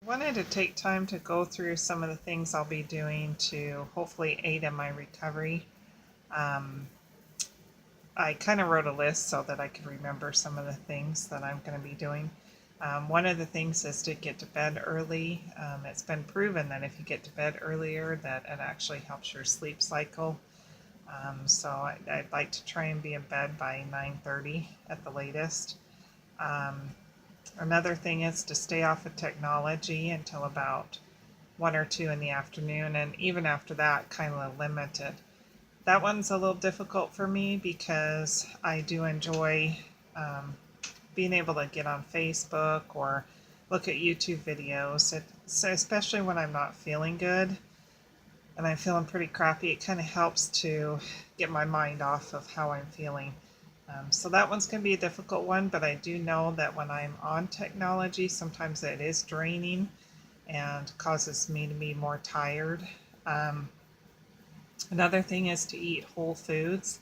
Wanted to take time to go through some of the things I'll be doing to hopefully aid in my recovery. Um, I kind of wrote a list so that I could remember some of the things that I'm going to be doing. One of the things is to get to bed early. It's been proven that if you get to bed earlier, that it actually helps your sleep cycle. I'd like to try and be in bed by 9:30 at the latest. Um, Another thing is to stay off of technology until about 1 or 2 in the afternoon, and even after that, kind of limit it. That one's a little difficult for me because I do enjoy um, being able to get on Facebook or look at YouTube videos. So especially when I'm not feeling good and I'm feeling pretty crappy, it kind of helps to get my mind off of how I'm feeling. So that one's going to be a difficult one, but I do know that when I'm on technology, sometimes it is draining and causes me to be more tired. Um, Another thing is to eat whole foods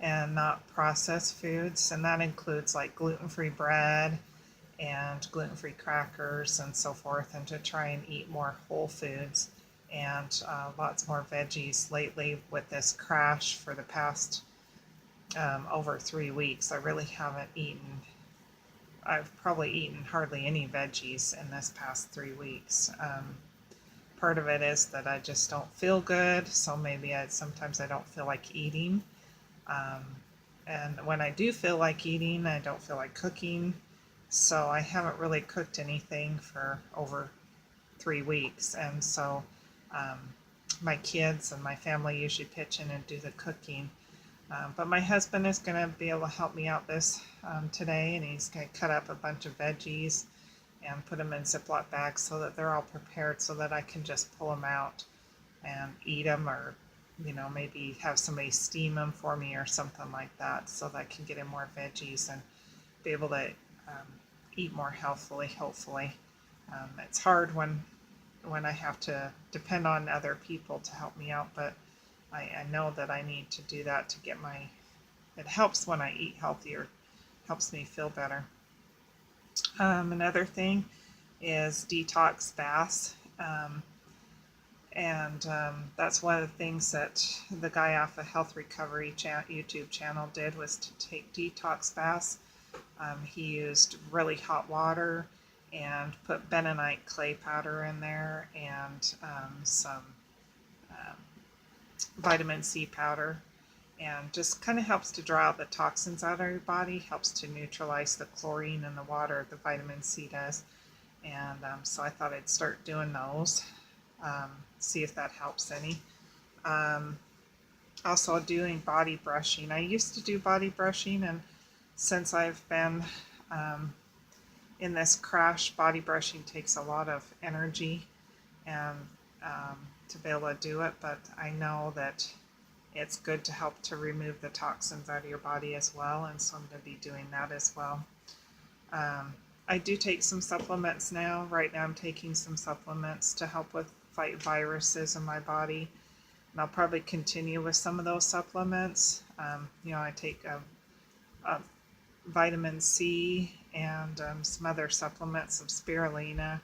and not processed foods, and that includes like gluten-free bread and gluten-free crackers and so forth, and to try and eat more whole foods and lots more veggies. Lately with this crash for the past over 3 weeks, I really haven't eaten. I've probably eaten hardly any veggies in this past 3 weeks. Part of it is that I just don't feel good, so maybe sometimes I don't feel like eating. Um, and when I do feel like eating, I don't feel like cooking. So I haven't really cooked anything for over 3 weeks. And so um, my kids and my family usually pitch in and do the cooking. But my husband is going to be able to help me out this today, and he's going to cut up a bunch of veggies and put them in Ziploc bags so that they're all prepared so that I can just pull them out and eat them, or maybe have somebody steam them for me or something like that, so that I can get in more veggies and be able to eat more healthfully, hopefully. It's hard when I have to depend on other people to help me out, but I know that I need to do that to get it helps when I eat healthier, helps me feel better. Another thing is detox baths. And That's one of the things that the guy off the Health Recovery YouTube channel did, was to take detox baths. He used really hot water and put bentonite clay powder in there, and some um, vitamin C powder, and just kind of helps to draw out the toxins out of your body, helps to neutralize the chlorine in the water, the vitamin C does. And so I thought I'd start doing those, see if that helps any. Um, Also doing body brushing. I used to do body brushing, and since I've been in this crash, body brushing takes a lot of energy and to be able to do it, but I know that it's good to help to remove the toxins out of your body as well, and so I'm going to be doing that as well. I do take some supplements now. Right now I'm taking some supplements to help with fight viruses in my body, and I'll probably continue with some of those supplements. I take a vitamin C and some other supplements, some spirulina,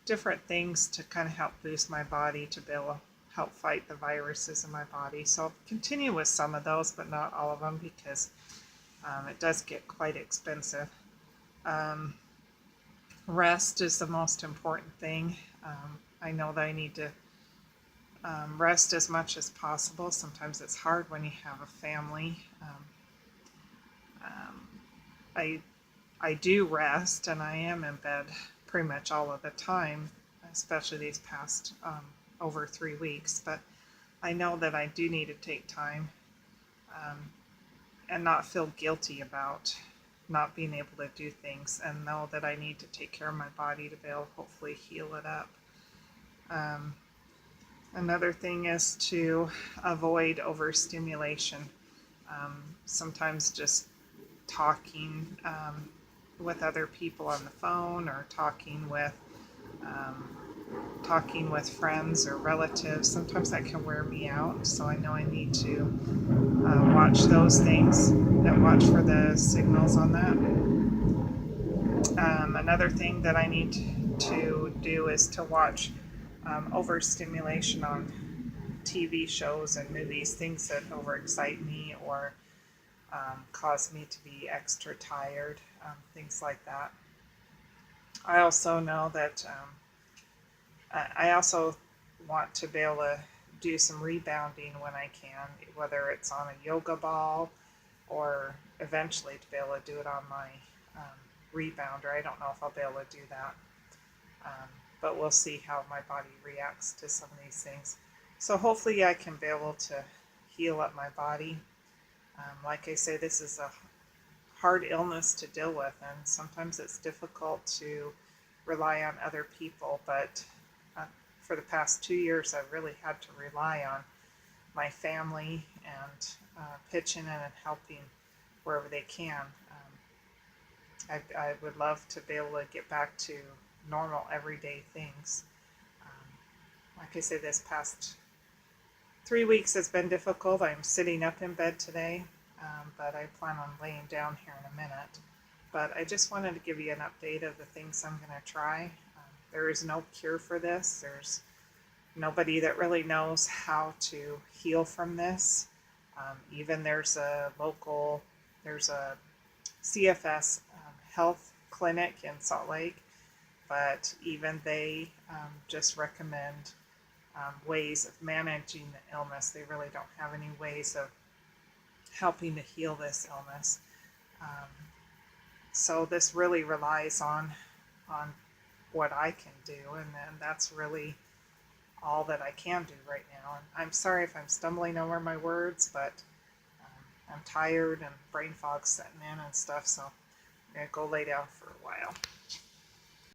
different things to kind of help boost my body to be able to help fight the viruses in my body. So I'll continue with some of those, but not all of them, because it does get quite expensive. Rest is the most important thing. I know that I need to rest as much as possible. Sometimes it's hard when you have a family. I do rest, and I am in bed pretty much all of the time, especially these past over 3 weeks. But I know that I do need to take time and not feel guilty about not being able to do things, and know that I need to take care of my body to be able to hopefully heal it up. Another thing is to avoid overstimulation. Sometimes just talking with other people on the phone, or talking with friends or relatives, sometimes that can wear me out. So I know I need to watch those things and watch for the signals on that. Another thing that I need to do is to watch overstimulation on TV shows and movies, things that overexcite me or cause me to be extra tired, things like that. I also know that I also want to be able to do some rebounding when I can, whether it's on a yoga ball or eventually to be able to do it on my um, rebounder. I don't know if I'll be able to do that, um, but we'll see how my body reacts to some of these things. So hopefully I can be able to heal up my body. Like I say, this is a hard illness to deal with, and sometimes it's difficult to rely on other people. But for the past 2 years, I've really had to rely on my family and pitching in and helping wherever they can. I would love to be able to get back to normal everyday things. Um, like I say, this past 3 weeks has been difficult. I'm sitting up in bed today, but I plan on laying down here in a minute. But I just wanted to give you an update of the things I'm going to try. There is no cure for this. There's nobody that really knows how to heal from this. Even there's a CFS health clinic in Salt Lake, but even they just recommend ways of managing the illness. They really don't have any ways of helping to heal this illness. Um, so this really relies on what I can do, and then that's really all that I can do right now. And I'm sorry if I'm stumbling over my words, but I'm tired and brain fog's setting in and stuff, so I'm gonna go lay down for a while.